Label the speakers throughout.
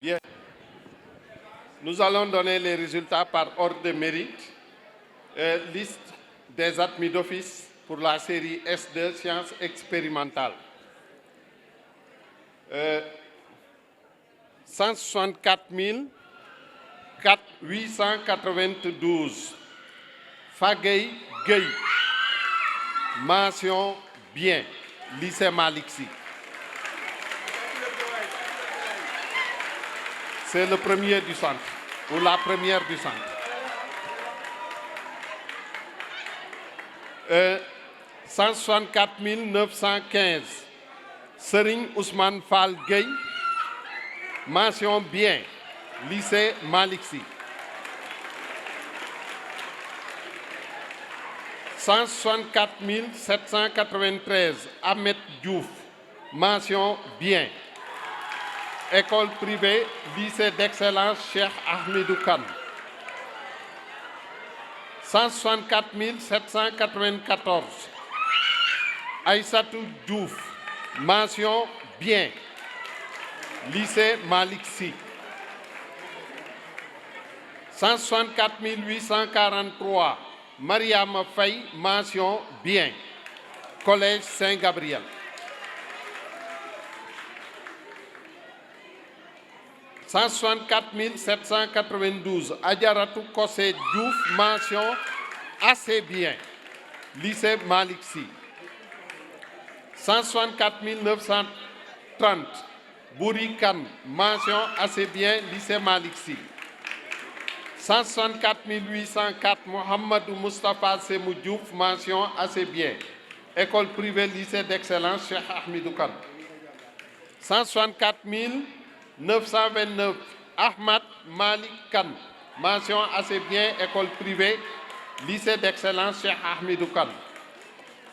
Speaker 1: Bien. Nous allons donner les résultats par ordre de mérite. Liste des admis d'office pour la série S2 Sciences expérimentales. 164 892. Fagey Gueye. Mention bien. Lycée Malick Sy. C'est le premier du centre, ou la première du centre. 164 915. Serigne Ousmane Fall Gueye. Mention bien. Lycée Malick Sy. 164 793. Ahmed Diouf. Mention bien. École privée, lycée d'excellence Cheikh Ahmedou Kane. 164 794. Aïssatou Diouf. Mention bien. Lycée Malick Sy. 164 843. Mariama Faye. Mention bien. Collège Saint-Gabriel. 164 792. Adjaratou Kossé Diouf. Mention assez bien. Lycée Malick Sy. 164 930. Bouri Kane. Mention assez bien. Lycée Malick Sy. 164 804. Mohamedou Moustapha Semou Diouf. Mention assez bien. École privée lycée d'excellence Cheikh Ahmedou Kane. 164 929. Ahmad Malik Kane. Mention assez bien. École privée lycée d'excellence Cheikh Ahmedou Kane.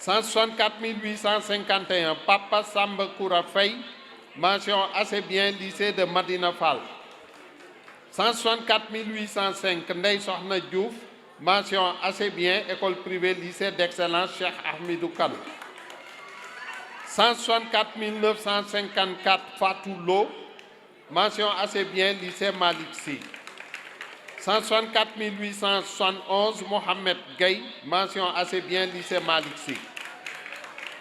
Speaker 1: 164 851. Papa Samba Koura Faye. Mention assez bien. Lycée de Madina Fall. 164 805. Ndeye Sokhna Diouf. Mention assez bien. École privée lycée d'excellence Cheikh Ahmedou Kane. 164 954. Fatou Lo. Mention assez bien. Lycée Malick Sy. 164 871. Mohamed Gueye. Mention assez bien. Lycée Malick Sy.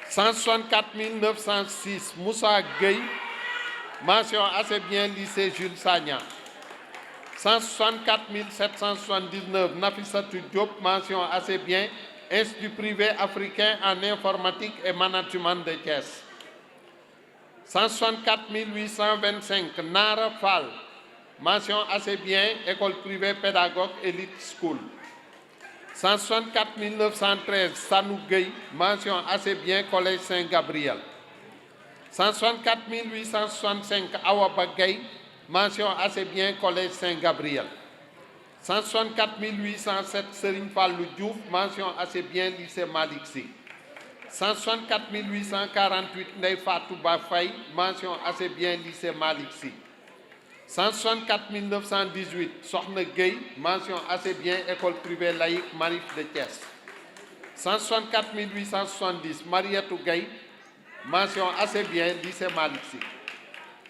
Speaker 1: 164 906. Moussa Gueye. Mention assez bien. Lycée Jules Sagna. 164 779. Nafissatou Diop. Mention assez bien. Institut privé africain en informatique et management de Thiès. 164 825. Nara Fall. Mention assez bien. École privée pédagogue Elite School. 164 913. Sanou Gueye. Mention assez bien. Collège Saint-Gabriel. 164 865. Awaba Gueye. Mention assez bien. Collège Saint-Gabriel. 164 807. Serigne Fallou Diouf. Mention assez bien. Lycée Malick Sy. 164 848. Ndeye Fatou Ba Faye. Mention assez bien. Lycée Malick Sy. 164 918. Sokhna Gueye. Mention assez bien. École privée laïque Marif de Thiès. 164 870. Marietou Gueye. Mention assez bien. Lycée Malick Sy.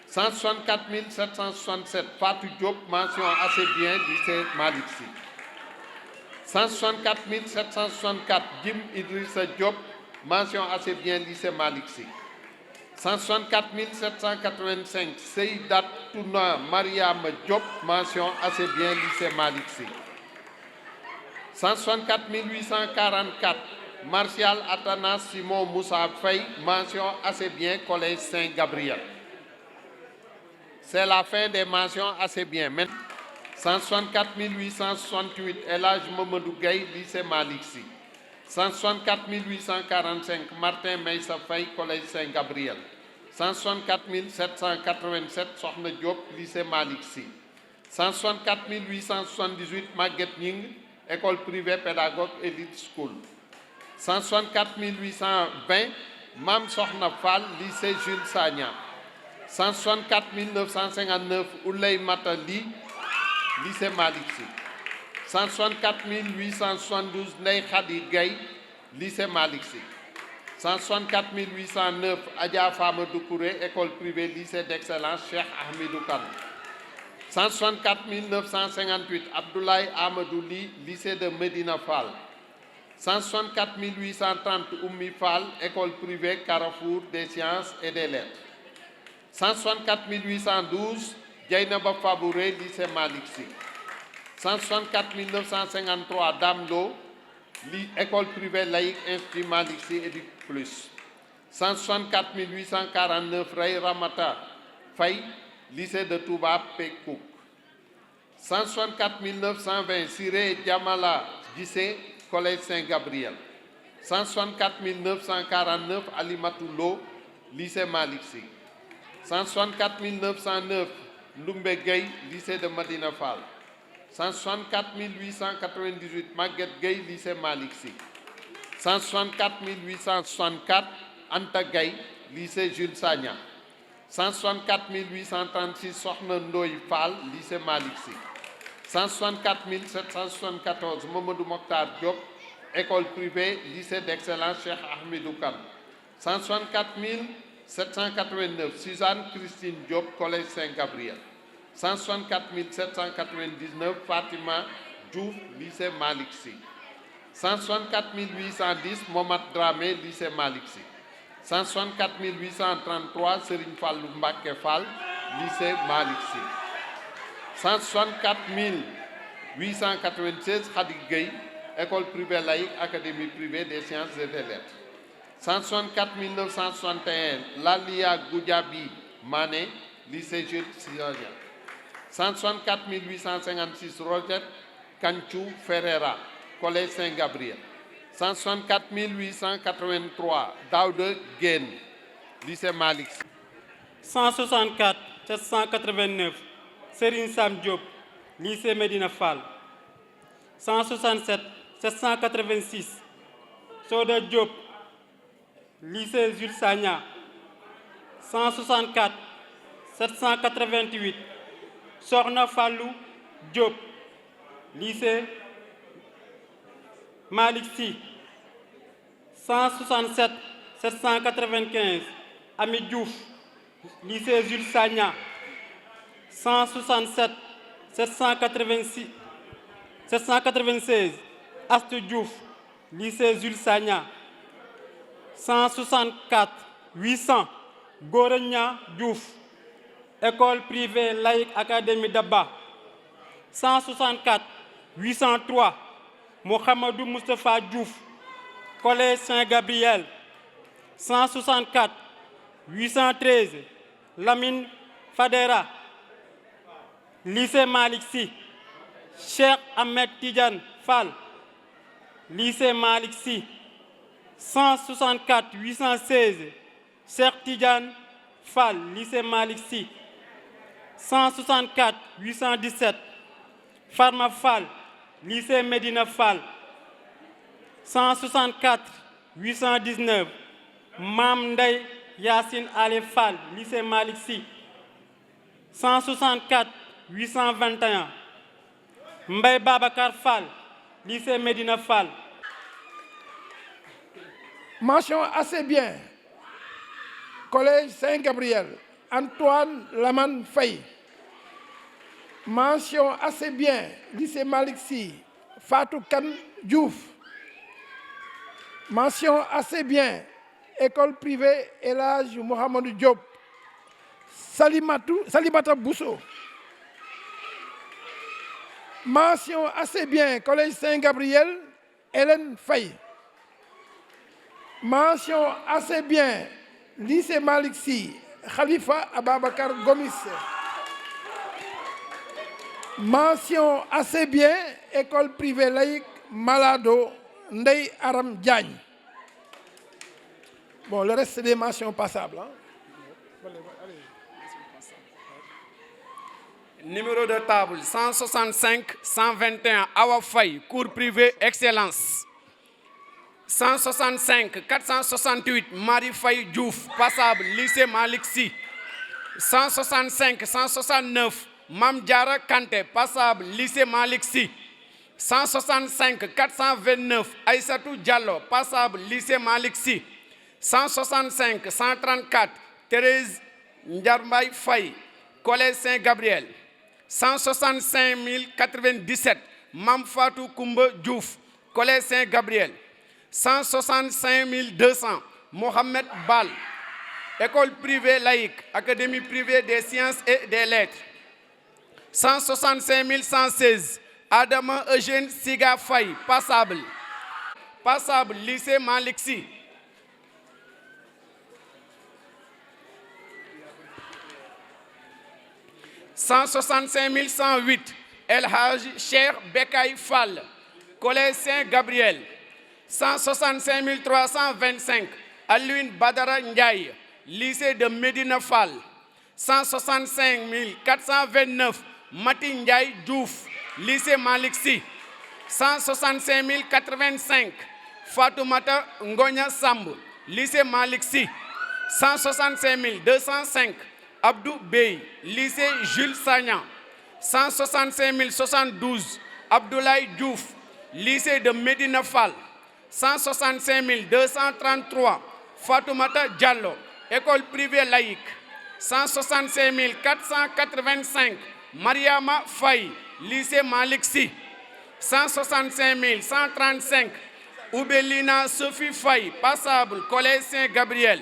Speaker 1: 164 767. Fatou Diop. Mention assez bien. Lycée Malick Sy. 164 764. Jim Idrissa Diop. Mention assez bien. Lycée Malick Sy. 164 785. Seydatuna Mariama Diop. Mention assez bien. Lycée Malick Sy. 164 844. Martial Atanas Simon Moussa Faye. Mention assez bien. Collège Saint-Gabriel. C'est la fin des mentions assez bien. 164 868. El Hadj Mamadou Gueye. Lycée Malick Sy. 164 845. Martin Meissa Faye. Collège Saint-Gabriel. 164 787. Sokhna Diop. Lycée Malick Sy. 164 878. Maguette Ning. École privée pédagogue Elite School. 164 820. Mam Sokhna Fall. Lycée Jules Sagna. 164 959. Ouley Matali. Lycée Malick Sy. 164 872. Ndeye Khady Gueye. Lycée Malick Sy. 164 809 Adja Fama Doucouré, école privée lycée d'excellence Cheikh Ahmedou Kane. 164 958 Abdoulaye Amadou Ly, lycée de Medina Fall. 164 830 Oummi Fall, école privée Carrefour des sciences et des lettres. 164 812 Dieynaba Fabouré, lycée Malick Sy. 164 953 Damlo, école privée laïque Institut Malick Sy Éduc Plus. 164 849 Ray Ramata Faye, lycée de Touba Pekouk. 164 920 Siré Diamala Gissé, collège Saint-Gabriel. 164 949 Alimatou Lo, lycée Malick Sy. 164 909 Ndoumbe Gueye, lycée de Medina Fall. 164 898 Maguette Gueye, lycée Malick Sy. 164 864 Anta Gueye, lycée Jules Sagna. 164 836 Sokhna Ndoye Fall, lycée Malick Sy. 164 774 Mamadou Mokhtar Diop, école privée, lycée d'excellence Cheikh Ahmedou Kane. 164 789 Suzanne Christine Diop, collège Saint-Gabriel. 164 799 Fatima Diouf, lycée Malick Sy. 164 810 Mohamed Dramé, lycée Malick Sy. 164 833 Serigne Fallou Mbacké Fall, lycée Malick Sy. 164 896 Khady Gueye, école privée laïque académie privée des sciences et des lettres. 164 961 Lalia Goudiaby Mané, lycée Jules Sagna. 164 856 Roger Kanchou Ferreira, collège Saint-Gabriel. 164 883 Daouda Guène, lycée Malick Sy.
Speaker 2: 164 789 Serigne Sam Diop, lycée Medina Fall. 167 786 Soda Diop, lycée Jules Sagna. 164 788 Sokhna Fallou Diop, lycée Malick Sy. 167 795 Ami Diouf, lycée Jules Sagna. 167 796 Astou Diouf, lycée Jules Sagna. 164 800 Gorenia Diouf, école privée laïque académie Daba. 164 803 Mohamedou Moustapha Diouf, collège Saint-Gabriel. 164 813 Lamine Fadera, lycée Malick Sy. Cheikh Ahmed Tidiane Fall, lycée Malick Sy. 164 816 Cheikh Tidiane Fall, lycée Malick Sy. 164 817 Farma Fall, lycée Medina Fall. 164 819 Mam Ndeye Yassine Ali Fall, lycée Malick Sy. 164 821 Mbaye Babacar Fall, lycée Medina Fall.
Speaker 3: Mention assez bien, collège Saint-Gabriel, Antoine Laman Faye. Mention assez bien, lycée Malick Sy, Fatou Kane Diouf. Mention assez bien, école privée El Hadj Mouhamadou Diop, Salimata Bousso. Mention assez bien, collège Saint-Gabriel, Hélène Faye. Mention assez bien, lycée Malick Sy, Khalifa Ababakar Gomis. Mention assez bien, école privée laïque Malado, Ndeye Aram Diagne. Bon, le reste c'est des mentions passables.
Speaker 4: Numéro de table 165 121 Awa Faye, cours privé excellence. 165 468 Marie Faye Diouf, passable lycée Malick Sy. 165 169 Mam Diara Kanté, passable lycée Malick Sy. 165 429 Aïssatou Diallo, passable lycée Malick Sy. 165 134 Thérèse Ndiarmbaye Faye, collège Saint-Gabriel. 165 097 Mam Fatou Koumba Diouf Collège Saint-Gabriel. 165 200 Mohamed Bal École privée laïque Académie privée des sciences et des lettres. 165 116 Adama Eugène Siga Faye Passable lycée Malick Sy. 165 108 El Hadj Cheikh Bekay Fall Collège Saint-Gabriel. 165 325 Alioune Badara Ndiaye lycée de Médina Fall. 165 429 Mati Ndiaye Diouf lycée Malick Sy. 165 085 Fatoumata Ngonia Samb lycée Malick Sy. 165 205 Abdou Bey lycée Jules Sagnan. 165 072 Abdoulaye Diouf lycée de Médina Fall. 165 233 Fatoumata Diallo école privée laïque. 165 485 Mariama Faye lycée Malick Sy. 165 135 Oubelina Sophie Faye Passable Collège Saint-Gabriel.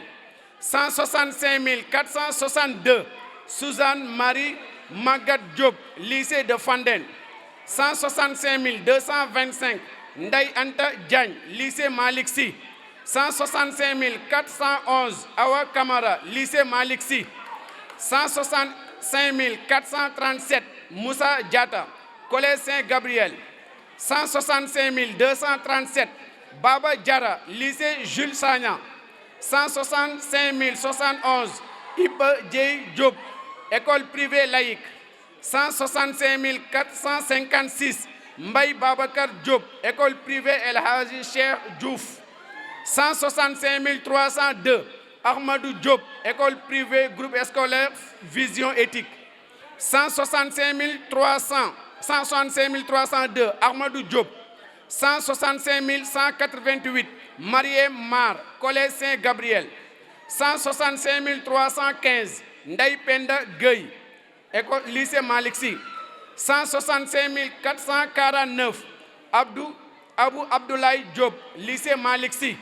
Speaker 4: 165 462 Suzanne Marie Magat Diop lycée de Fandène. 165 225 Ndeye Anta Diagne lycée Malick Sy. 165 411 Awa Kamara lycée Malick Sy. 165 437 Moussa Diatta Collège Saint-Gabriel. 165 237 Baba Diarra lycée Jules Sagnan. 165 071 Iba Dieye Diop école privée laïque. 165 456 Mbaye Babacar Diop école privée El Hadji Cheikh Diouf. 165 302 Ahmadou Diop école privée groupe scolaire Vision Éthique. 165 302 Ahmadou Diop. 165 188 Mariem Mar Collège Saint-Gabriel. 165 315 Ndeye Penda Gueye école lycée Malick Sy. 165 449 Abou Abdoulaye Diop lycée Malick Sy.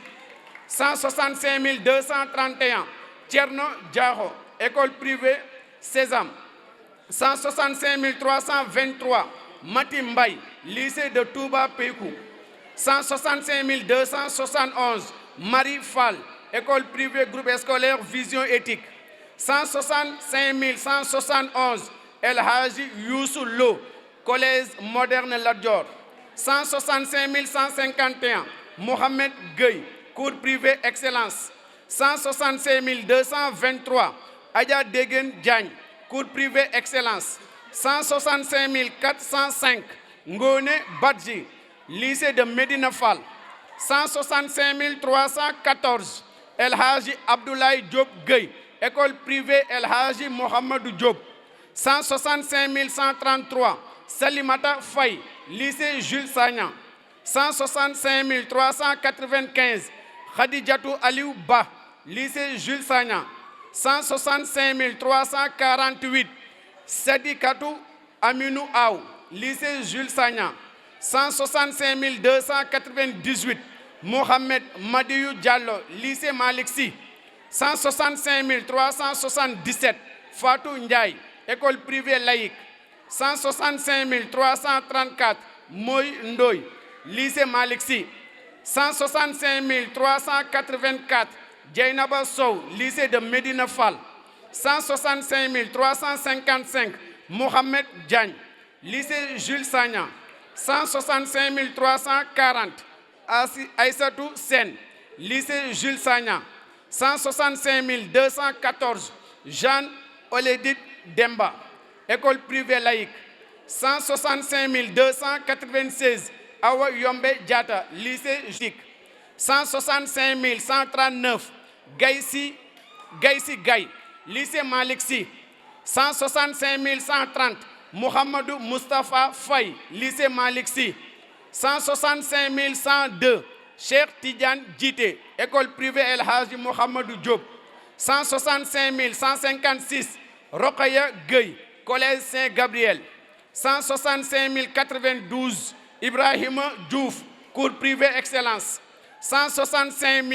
Speaker 4: 165 231 Thierno Diakho école privée Sésame. 165 323 Mati Mbaye lycée de Touba Pékou. 165 271 Marie Fall école privée groupe scolaire Vision Éthique. 165 171 El Hadji Youssou Lo collège moderne Lat Dior. 165 151 Mohamed Gueye cours privé excellence. 165 223 Adja Degen Diagne cours privé excellence. 165 405 Ngone Badji lycée de Médina Fall. 165 314 El Hadji Abdoulaye Diop Gueye école privée El Hadji Mohamedou Diop. 165 133 Salimata Faye lycée Jules Sagnan. 165 395 Khadijatou Aliou Ba lycée Jules Sagnan. 165 348 Sadikatou Aminou Aw lycée Jules Sagnan. 165 298 Mohamed Madiou Diallo lycée Malick Sy. 165 377 Fatou Ndiaye école privée laïque. 165 334 Moy Ndoye lycée Malick Sy. 165 384 Dieynaba Sow lycée de Médina Fall. 165 355 Mohamed Diagne lycée Jules Sagnan. 165 340 Aïssatou Sen lycée Jules Sagnan. 165 214 Jeanne Olédit Demba école privée laïque. 165 296 Awa Yombe Diatta lycée JIC. 165 139 Gaïsi Gaye lycée Malick Sy. 165 130 Mohamedou Moustapha Faye lycée Malick Sy. 165 102 Cheikh Tidiane Djité école privée El Hadji Mohamedou Diop. 165 156 Rokhaya Gueye collège Saint-Gabriel. 165 092 Ibrahima Diouf, cours privé excellence. 165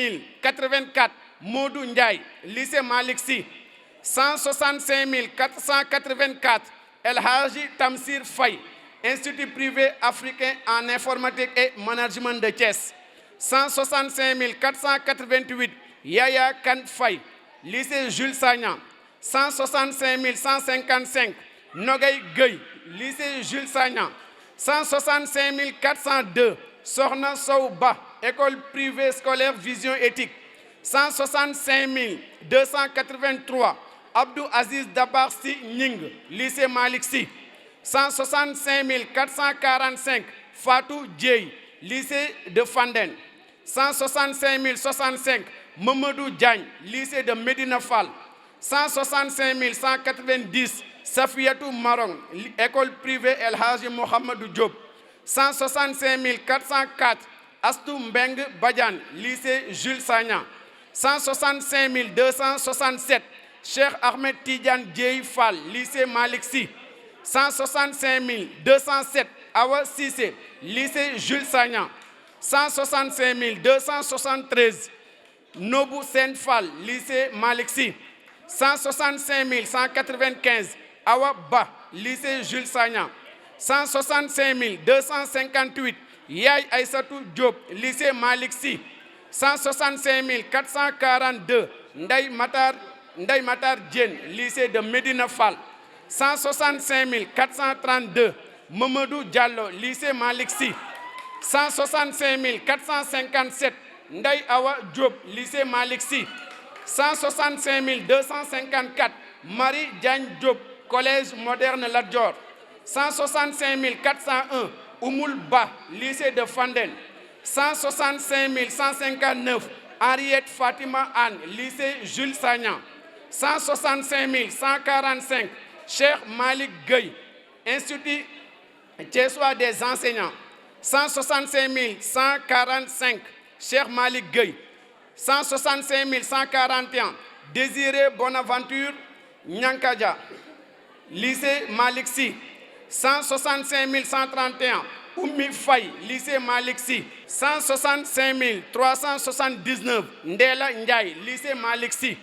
Speaker 4: 084 Modou Ndiaye, lycée Malick Sy. 165 484 El Hadji Tamsir Faye, institut privé africain en informatique et management de Thiès. 165 488 Yaya Kane Faye, lycée Jules Sagnan. 165 155 Nogay Gueye, lycée Jules Sagnan. 165 402 Sokhna Sow Ba, école privée scolaire Vision Éthique. 165 283 Abdou Aziz Dabar Sy Ning, lycée Malick Sy. 165 445 Fatou Dieye, lycée de Fandène. 165 065 Mamadou Diagne, lycée de Médina Fall. 165 190 Safiatou Marong, école privée El Hadji Mohamedou Diop. 165 404 Astou Mbeng Badiane, lycée Jules Sagnan. 165 267 Cheikh Ahmed Tidiane Dieye Fall, lycée Malick Sy. 165 207 Awa Cissé, lycée Jules Sagnan. 165 273 Nobou Sen Fall, lycée Malick Sy. 165 195 Awa Ba, lycée Jules Sagnan. 165 258 Yaye Aïssatou Diop, lycée Malick Sy. 165 442 Ndeye Matar Diène, lycée de Médina Fall. 165 432 Mamadou Diallo, lycée Malick Sy. 165 457 Ndeye Awa Diop, lycée Malick Sy. 165 254 Marie Diagne Diop, collège moderne Lat Dior. 165 401 Oumoul Ba, lycée de Fandène. 165 159 Henriette Fatima Anne, lycée Jules Sagnan. 165 145 Cheikh Malick Gueye, institut thiessois des enseignants. 165 145 Cheikh Malick Gueye. 165 141 Désiré Bonaventure Nyankadia, lycée Malick Sy. 165 131 Oumi Faye, lycée Malick Sy. 165 379 Ndela Ndiaye, lycée Malick Sy.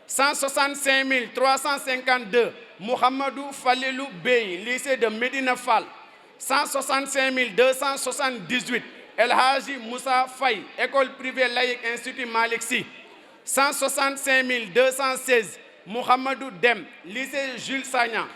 Speaker 4: 165 352 Mohamedou Falilou Bey, lycée de Médina Fall. 165 278 El Hadji Moussa Faye, école privée laïque institut Malick Sy. 165 216 Mohamedou Dem, lycée Jules Sagnan.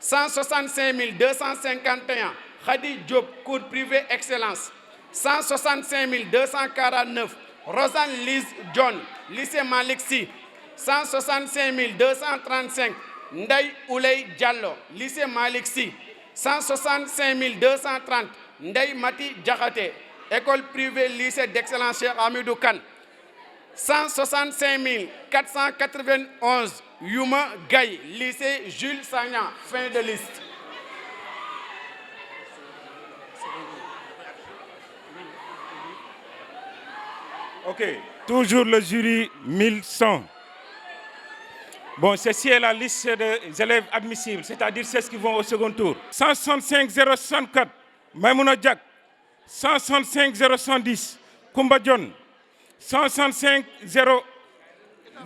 Speaker 4: 165 251 Khady Diop, cours privé excellence. 165 249 Rosanne Lise John, lycée Malick Sy. 165 235 Ndeye Ouley Diallo, lycée Malick Sy. 165 230 Ndeye Mati Diakhaté, école privée lycée d'excellence Cheikh Hamidou Kane. 165 491 Youma Gaye, lycée Jules Sagnan. Fin de liste.
Speaker 5: Ok, toujours le jury 1100. Bon, ceci est la liste des élèves admissibles, c'est-à-dire ceux qui vont au second tour. 165 064 Maïmouna Diak. 165 010 Koumba Dione. 165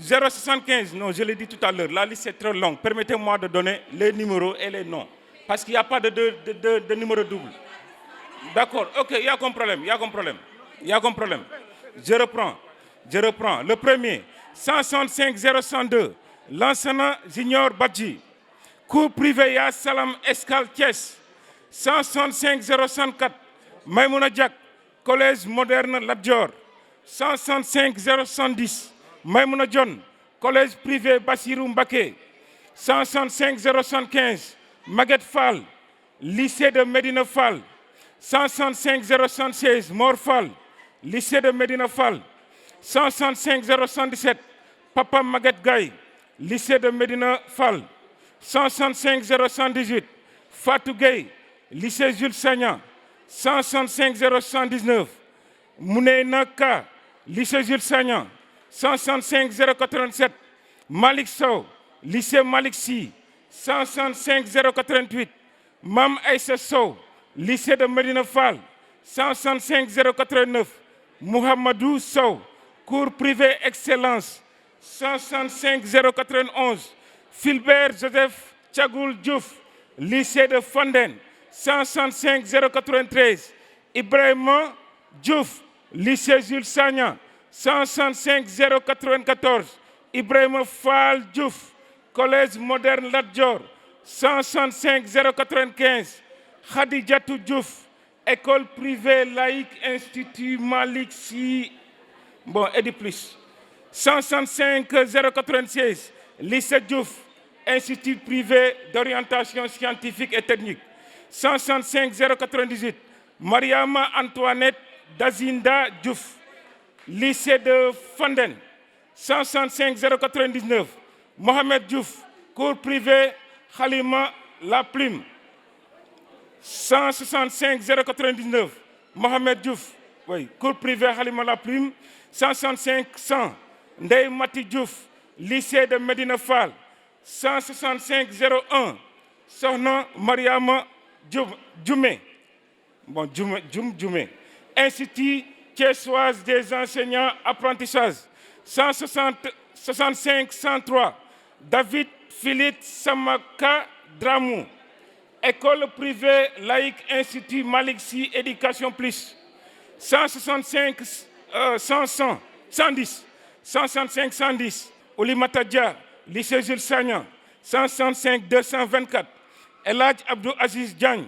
Speaker 5: 075, non, je l'ai dit tout à l'heure, la liste est très longue. Permettez-moi de donner les numéros et les noms. Parce qu'il n'y a pas de numéro double. D'accord, ok, il y a aucun problème, il y a aucun problème. Il y a aucun problème. Je reprends. Le premier, 165 002, l'enseignant Junior Badji. Cours privé Ya Salam Escale Thiès. 165 064, Maïmouna Diak, collège moderne Lat Dior. 165 010 Maïmouna Dione, collège privé Bassirou Mbaké. 165 075 Maguette Fall, lycée de Médina Fall. 165 076 Mor Fall, lycée de Médina Fall. 165 017 Papa Maguette Gaye, lycée de Médina Fall. 165 018 Fatou Gueye, lycée Jules Sagnan. 165 019 Mounéna Ka, lycée Jules Sagnan. 165 087 Malick Sow, lycée Malick Sy. 165 088 Mam Aïssa Sow, lycée de Medina Fall, 165 089 Mouhamadou Sow, cours privé excellence, 165 091 Philbert Joseph Tchagoul Diouf, lycée de Fanden, 165 093 Ibrahima Diouf, lycée Jules Sagna, 165 094 Ibrahima Fall Diouf, collège moderne Lat Dior, 165 095 Khadijatou Diouf, école privée laïque Institut Malik Sy, et de plus. 165 096 lycée Diouf, Institut privé d'orientation scientifique et technique. 165 098 Mariama Antoinette Dazinda Diouf, lycée de Fanden. 165 099 Mohamed Diouf, cours privé Khalima La Plume. 165 099 Mohamed Diouf, cours privé Khalima La Plume. 165 100 Ndeye Mati Diouf, lycée de Medina Fall. 165 01 Sohna Mariama Djoumé, Djoumé, Institut Thiessoise des enseignants apprentissage. 165 103 David Philippe Samaka Dramou, école privée laïque Institut Malik Sy Éducation Plus. 165 110 165 110 Oulimata Dia, lycée Jules Sagna. 165 224 El Hadj Abdou Aziz Diagne,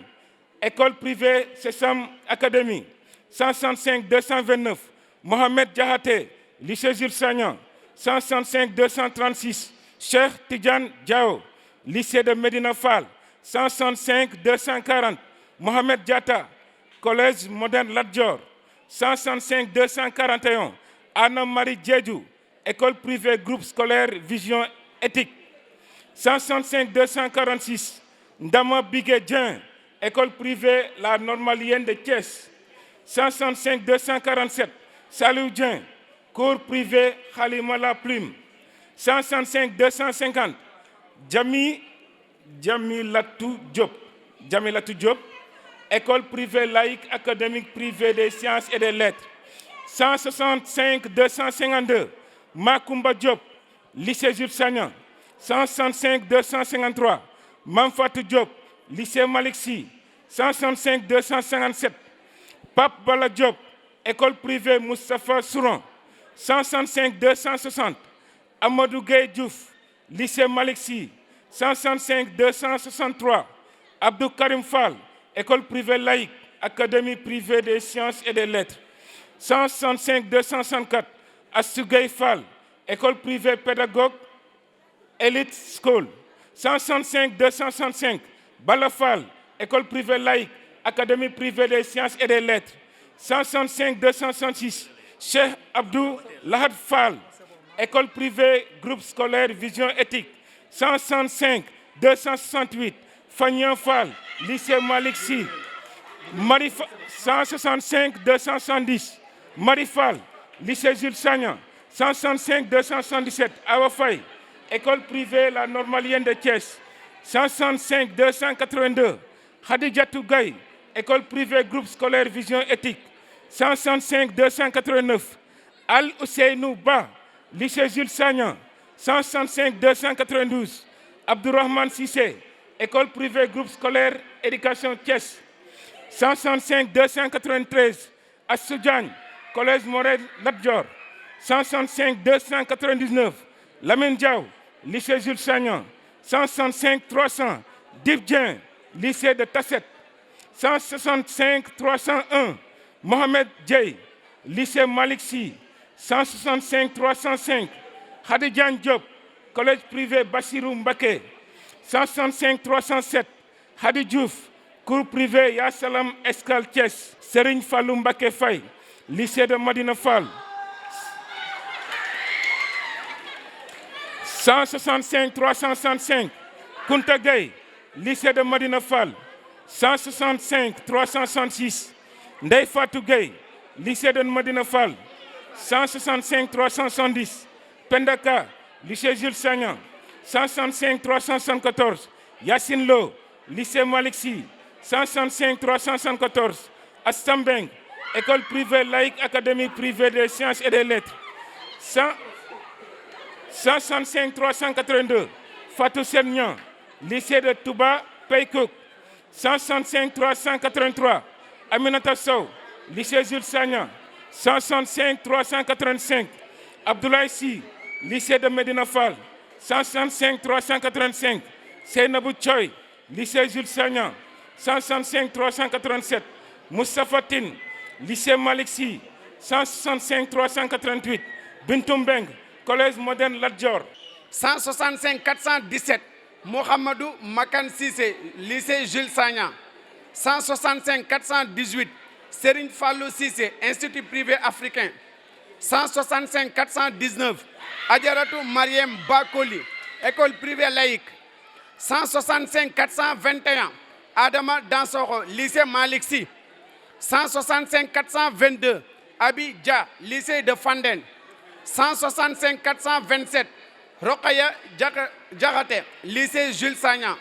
Speaker 5: école privée Sesam Academy. 165 229 Mohamed Diahaté, lycée Jules Sagna. 165 236 Cheikh Tidiane Diao, lycée de Medina Fall. 165 240 Mohamed Diatta, collège moderne Lat Dior. 165 241 Anna-Marie Diédhiou, école privée groupe scolaire Vision Éthique. 165 246 Ndama Bigué Dieng, école privée La Normalienne de Thiès. 165 247 Salou Dieng, cours privé Khalima La Plume. 165 250 Jamilatou Diop, école privée laïque académique privée des sciences et des lettres. 165 252 Makoumba Diop, lycée Jules Sagna. 165 253 Mamfatou Diop, lycée Malik Sy. 165 257 Pape Bala Diop, école privée Moustapha Souran. 165 260 Amadou Gueye Diouf, lycée Malik Sy. 165 263 Abdou Karim Fall, école privée laïque académie privée des sciences et des lettres. 165 264 Assou Gueye Fall, école privée pédagogue Elite School. 165 265 Bala Fall, école privée laïque académie privée des sciences et des lettres. 165 266 Cheikh Abdou Lahad Fall, école privée groupe scolaire Vision Éthique. 165 268 Fagnan Fall, lycée Malik Sy. 165 270 Marie Fall, lycée Jules Sagna. 165 277 Awa Faye, école privée La Normalienne de Thiès. 165 282 Khadijatou Gaye, école privée groupe scolaire Vision Éthique. 165 289 Al Ousseynou Ba, lycée Jules Sagna. 165 292 Abdourahmane Sissé, école privée groupe scolaire éducation Thiès. 165 293 Assou Diagne, collège Morel Lat Dior. 165 299 Lamine Diaw, lycée Jules Sagna. 165 300 Dib Dieng, lycée de Tasset. 165 301 Mohamed Dieye, lycée Malik Sy. 165 305 Khady Diagne Diop, collège privé Bassirou Mbacké. 165 307 Khady Diouf, cours privé Ya Salam Escale Thiès. Serigne Fallou Mbacké Faye, lycée de Medina Fall. 165 365 Kounta Gueye, lycée de Medina Fall. 165 366 Ndeye Fatou Gueye, lycée de Medina Fall. 165 370 Pendaka, lycée Jules Sagna. 165 374 Yacine Lo, lycée Malick Sy, 165 374 Astambeng, école privée laïque académie privée des sciences et des lettres, 165 382 Fatou Sennian, lycée de Touba Paykouk, 165 383 Aminata Sow, lycée Jules Sagna, 165 385 Abdoulaye Sy, lycée de Medina Fall, 165 385 Seynabou Thioy, lycée Jules Sagna, 165 387 Moustapha Tine, lycée Malick Sy, 165 388 Bintou Mbeng, collège moderne Lat Dior,
Speaker 4: 165 417 Mohamedou Makan Cissé, lycée Jules Sagna, 165 418 Serigne Fallou Cissé, institut privé africain, 165 419 Adjaratou Mariem Bakoli, école privée laïque, 165 421 Adama Dansokho, lycée Malick Sy, 165 422 Abi Dia, lycée de Fandène, 165 427 Rokhaya Diakhaté, lycée Jules Sagna,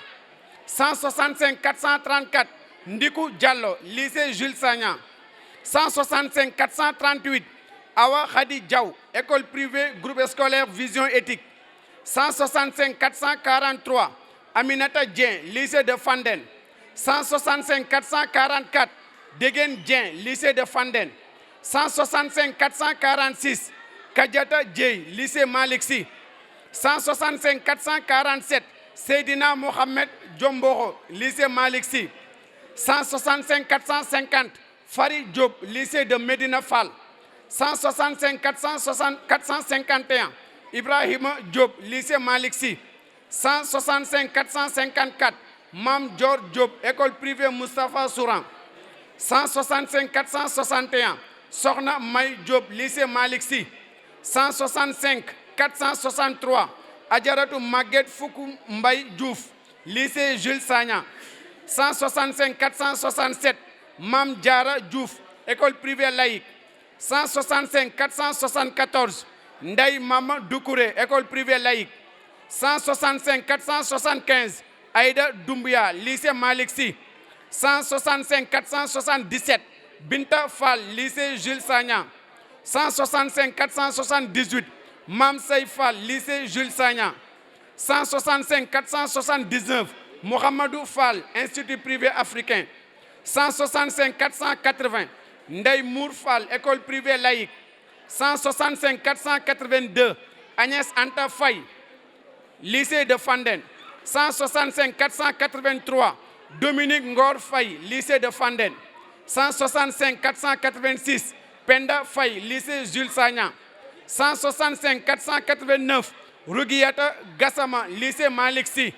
Speaker 4: 165 434 Ndikou Diallo, lycée Jules Sagna, 165 438 Awa Khadi Diaw, école privée groupe scolaire Vision Éthique, 165 443 Aminata Dieng, lycée de Fandène, 165 444 Degen Dieng, lycée de Fandène, 165 446 Kadiata Dieye, lycée Malick Sy, 165 447 Seydina Mohamed Diomboro, lycée Malick Sy, 165 450 Fari Diop, lycée de Medina Fall, 165 451 Ibrahima Diop, lycée Malick Sy, 165 454 Mam Dior Diop, école privée Moustapha Souran, 165 461 Sokhna May Diop, lycée Malick Sy, 165 463 Adjaratou Maguette Foukou Mbaye Diouf, lycée Jules Sagna, 165 467 Mam Diara Diouf, école privée laïque, 165 474 Ndeye Mama Doukouré, école privée laïque, 165 475 Aïda Doumbia, lycée Malick Sy, 165 477 Binta Fall, lycée Jules Sagna, 165 478 Mam Sey Fall, lycée Jules Sagna, 165 479 Mohamedou Fall, institut privé africain, 165 480 Ndeye Mour Fall, école privée laïque, 165 482 Agnès Anta Faye, lycée de Fandène, 165 483 Dominique Ngor Faye, lycée de Fandène, 165 486 Penda Faye, lycée Jules Sagna, 165 489 Rougiata Gassama, lycée Malick Sy,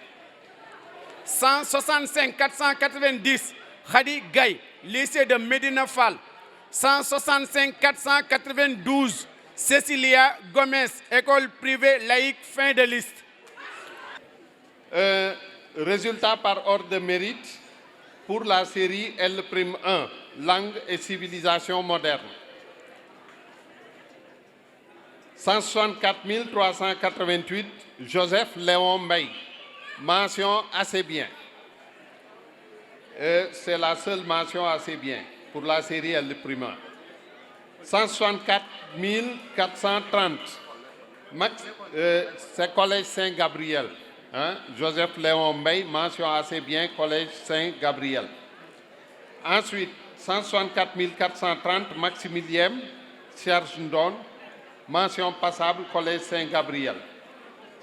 Speaker 4: 165 490 Khady Gaye, lycée de Medina Fall, 165 492 Cécilia Gomez, école privée laïque, fin de liste.
Speaker 1: Résultat par ordre de mérite pour la série L'1, langue et civilisation moderne. 164 388 Joseph Léon Mbaye, mention assez bien. C'est la seule mention assez bien pour la série L'1. 164 430 c'est Collège Saint-Gabriel. Joseph Léon Mbaye, mention assez bien, Collège Saint-Gabriel. Ensuite, 164 430 Maximilien Serge Ndon, mention passable, Collège Saint-Gabriel.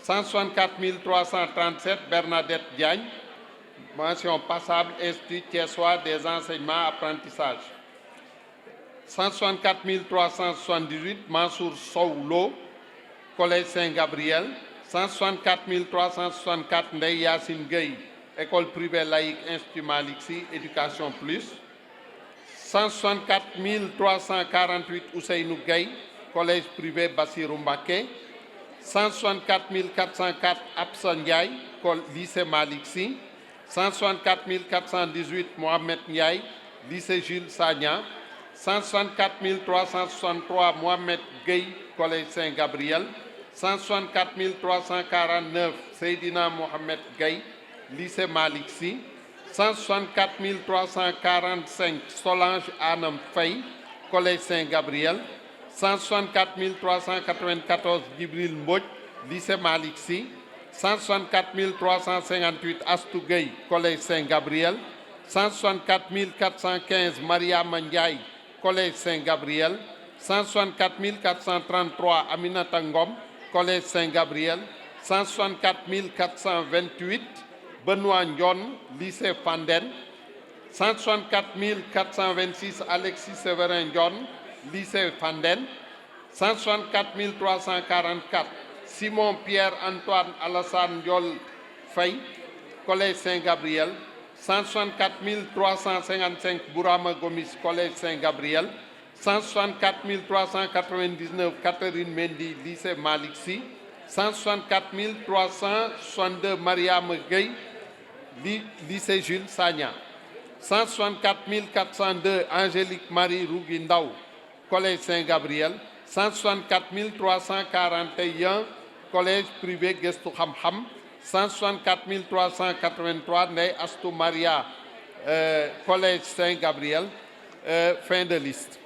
Speaker 1: 164 337 Bernadette Diagne, mention passable, Institut Thiessois des enseignements apprentissages. 164 378 Mansour Sowlo, Collège Saint-Gabriel. 164 364 Ndeye Yacine Gueye, école privée laïque, Institut Malick Sy, éducation plus. 164 348 Ousseynou Gueye, collège privé Bassirou Mbacké. 164 404 Absa Ndiaye, lycée Malick Sy. 164 418 Mohamed Ndiaye, lycée Jules Sagna. 164 363 Mohamed Gueye, collège Saint-Gabriel. 164 349 Seydina Mohamed Gaye lycée Malick Sy 164 345 Solange Anam Faye collège Saint-Gabriel 164 394 Djibril Mbodj lycée Malick Sy 164 358 Astou Gueye collège Saint-Gabriel 164 415 Mariama Ndiaye collège Saint-Gabriel 164 433 Aminata Ngom collège Saint-Gabriel 164 428 Benoît Ndione lycée Fandène 164 426 Alexis Séverin Ndione lycée Fandène 164 344 Simon Pierre Antoine Alassane Ndiol Faye collège Saint-Gabriel 164 355 Bourama Gomis collège Saint-Gabriel 164 399 Catherine Mendy lycée Malick Sy 164 362 Mariama Gueye lycée Jules Sagna 164 402 Angélique Marie Rougui Ndaw collège Saint-Gabriel 164 341 collège privé Guestou Xam Xam 164 383 Ndeye Astou Maria collège Saint-Gabriel fin de liste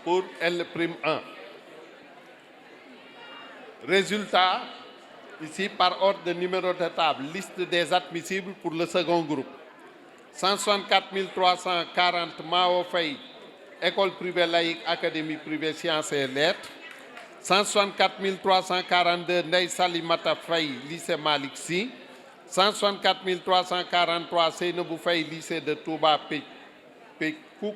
Speaker 1: pour L'1. Résultat ici par ordre de numéro de table, liste des admissibles pour le second groupe. 164 340 Mao Faye école privée laïque académie privée sciences et lettres. 164 342 Ndeye Salimata Faye lycée Malick Sy. 164 343 Seynabou Faye lycée de Touba Pékouk.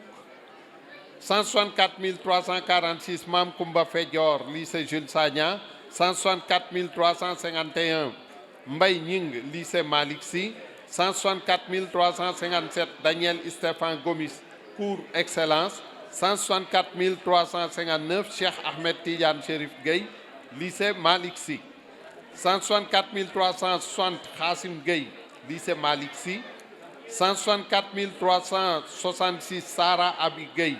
Speaker 1: 164 346 Mam Koumba Fédior lycée Jules Sagna. 164 351 Mbaye Ning lycée Malick Sy. 164 357 Daniel Stéphane Gomis cours excellence. 164 359 Cheikh Ahmed Tidiane Chérif Gueye lycée Malick Sy. 164 360 Khassim Gueye lycée Malick Sy. 164 366 Sarah Abi Gueye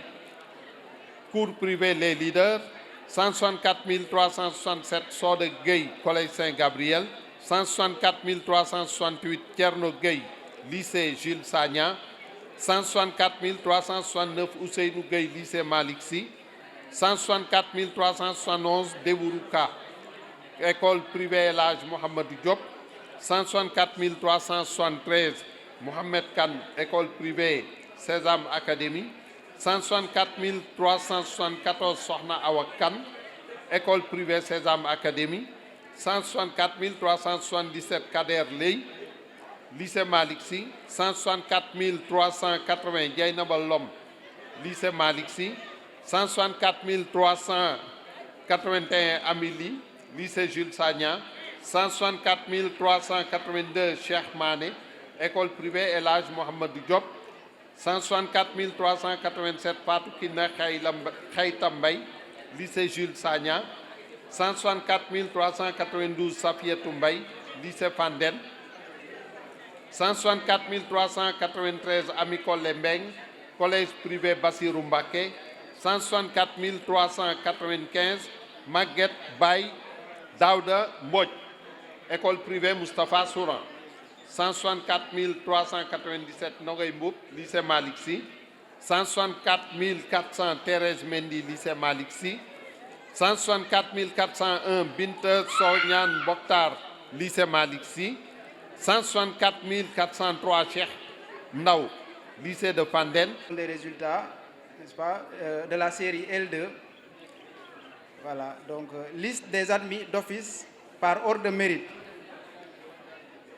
Speaker 1: cours privé Les Leaders. 164 367 Sode Gueye collège Saint-Gabriel. 164 368 Thierno Gueye lycée Jules Sagna. 164 369 Ousseynou Gueye lycée Malick Sy. 164 371 Deburuka école privée El Hadj Mohamadou Diop. 164 373 Mohamed Kane école privée Sésame Académie. 164 374 Sokhna Awa Kane école privée Sésame Académie. 164 377 Kader Ley lycée Malick Sy. 164 380 Dieynaba Lom lycée Malick Sy. 164 381 Amélie lycée Jules Sagna. 164 382 Cheikh Mané école privée El Hadj Mohamadou Diop. 164 387 Fatou Kiné Khayta Mbaye lycée Jules Sagna. 164 392 Safiatou Mbaye lycée Fandène. 164 393 Ami Collé Mbeng collège privé Bassirou Mbacké. 164 395 Maguette Baye Daouda Mbodj école privée Moustapha Souran. 164 397 Nogoy Mboup lycée Malick Sy. 164 400 Thérèse Mendy lycée Malick Sy. 164 401 Binte Sognan Mokhtar lycée Malick Sy. 164 403 Cheikh Ndaw lycée de Fandène.
Speaker 6: Les résultats, n'est-ce pas, de la série L2. Voilà, donc liste des admis d'office par ordre de mérite.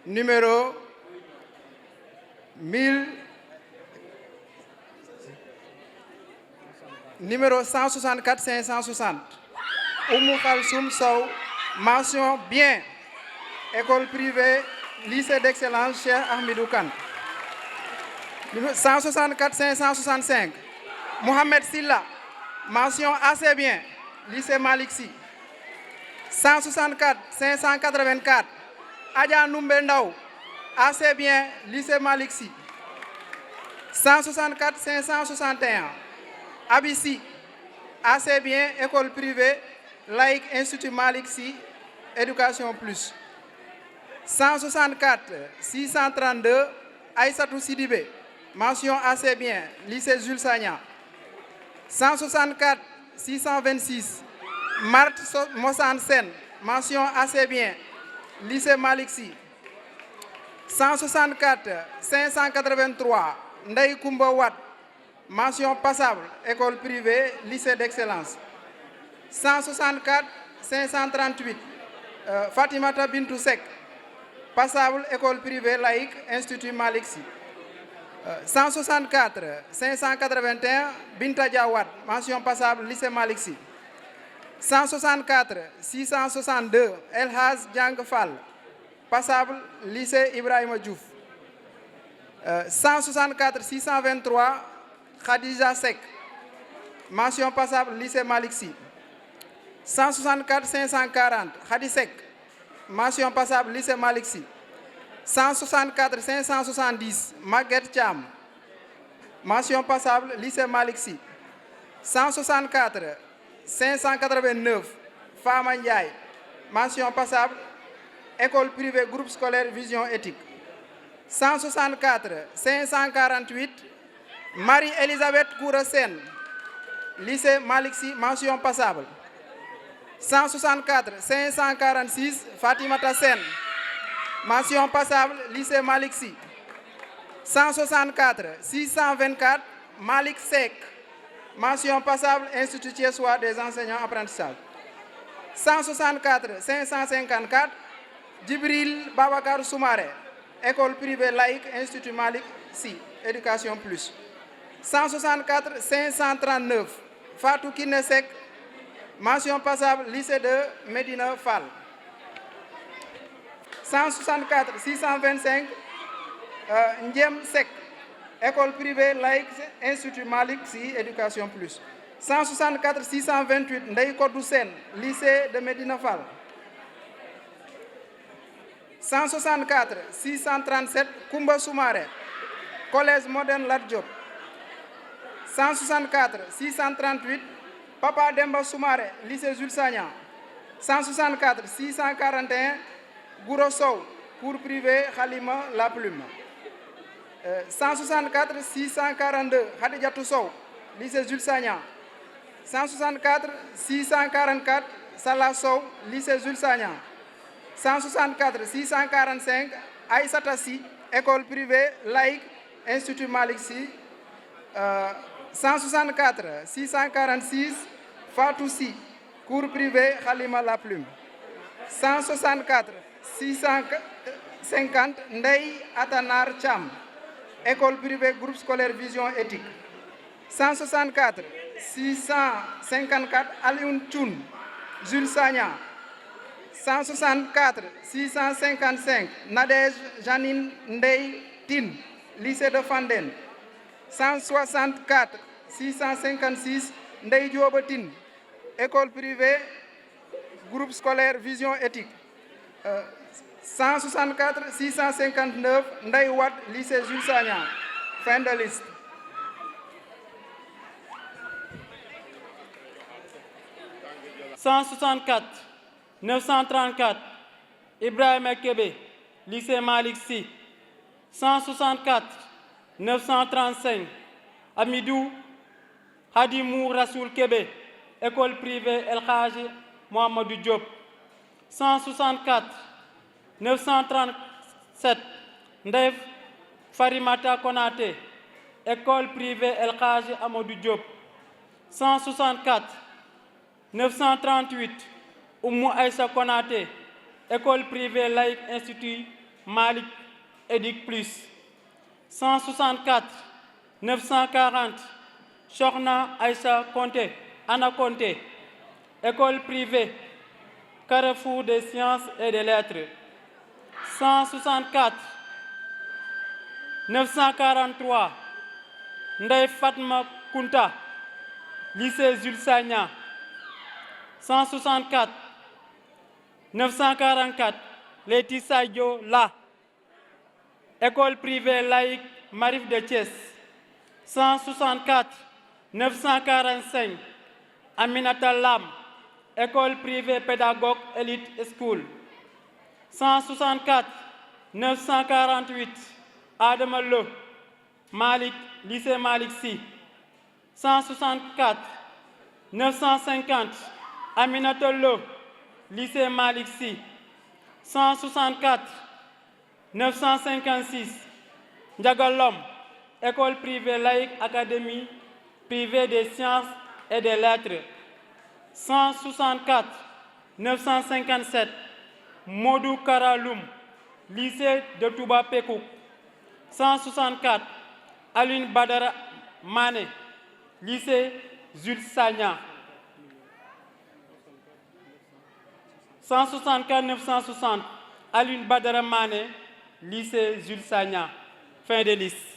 Speaker 6: Numéro 164 560 Oumou Kalsoum Sow mention bien école privée lycée d'excellence Cheikh Ahmedou Kane. 164 565 Mohamed Silla mention assez bien lycée Malick Sy. 164 584 Adja Noumbe Ndaw assez bien lycée Malick Sy. 164 561 Abissi assez bien école privée laïque Institut Malick Sy, Éducation Plus. 164 632 Aïssatou Sidibé, mention assez bien, lycée Jules Sagna. 164 626 Marthe Mossane Sen, mention assez bien, lycée Malick Sy. 164 583 Ndeye Koumba Wade, mention passable, école privée, lycée d'excellence. 164 538 Fatimata Bintou Seck, passable, école privée laïque, Institut Malick Sy. 164 581 Binta Diawad, mention passable, lycée Malick Sy. 164 662 Elhaz Diang Fall, passable, lycée Ibrahima Diouf. 164 623 Khadija Seck, mention passable, lycée Malick Sy. 164 540 Khadi Seck, mention passable, lycée Malick Sy. 164 570 Maguette Thiam, mention passable, lycée Malick Sy. 164 589 Fama Ndiaye, mention passable, école privée groupe scolaire Vision Éthique. 164 548 Marie-Elisabeth Koura Sène, lycée Malick Sy, mention passable. 164 546 Fatimata Sen, mention passable, lycée Malick Sy. 164 624 Malick Seck, mention passable, Institut Thiessois des enseignants apprentissages. 164 554 Djibril Babacar Soumaré, école privée laïque, Institut Malick Sy, Éducation Plus. 164 539 Fatou Kiné Seck, mention passable, lycée de Médina Fall. 164 625 Ndiem Seck, école privée laïque, Institut Malick Sy, Éducation Plus. 164 628 Ndeye Kodou Sène, lycée de Médina Fall. 164 637 Koumba Soumaré, collège moderne Lat Diop. 164 638 Papa Demba Soumaré, lycée Jules Sagna. 164 641 Gouro Sow, cours privé Khalima La Plume. 164 642 Khadijatou Sow, lycée Jules Sagna. 164 644 Salah Sow, lycée Jules Sagna. 164 645 Aïssata Sy, école privée laïque, Institut Malick Sy. 164 646 Fatou Sy, cours privé Khalima La Plume. 164 650 Ndeye Atanar Thiam, école privée groupe scolaire Vision Éthique. 164 654 Alioune Thioune, Jules Sagna. 164 655 Nadège Janine Ndeye Tine, lycée de Fandène. 164 656 Ndeye Dioba Tine, école privée groupe scolaire Vision Éthique. 164 659 Ndeye Wade, lycée Jules Sagna. Fin de liste.
Speaker 2: « 164 934 Ibrahima Kébé, lycée Malick Sy. 164 935 Amidou Hadimou Rassoul Kébé, école privée El Hadji Mohamadou Diop. 164 937 Ndeye Farimata Konaté, école privée El Hadji Amadou Diop. 164 938 Oumou Aïssa Konaté, école privée laïque, Institut Malick Éduc Plus. 164 940 Chorna Aïssa Konté, Anna Konté, école privée Carrefour des sciences et des lettres. 164 943 Ndeye Fatma Kounta, lycée Jules Sagna. 164 944 Laetitia Dio La, école privée laïque Marif de Thiès. 164 945 Aminata Lam, École privée pédagogue Elite School. 164 948 Adama Lo Malik, lycée Malik Sy. 164 950 Aminata Lo, lycée Malik Sy. 164 956 Ndiagalom, école privée laïque académie privée des sciences et des lettres. 164 957 Modou Karaloum, lycée de Touba Pekouk. 164 Aline Badara Mané, lycée Jules Sagna. 164 960 Aline Badara Mané, lycée Jules Sagna. Fin de liste.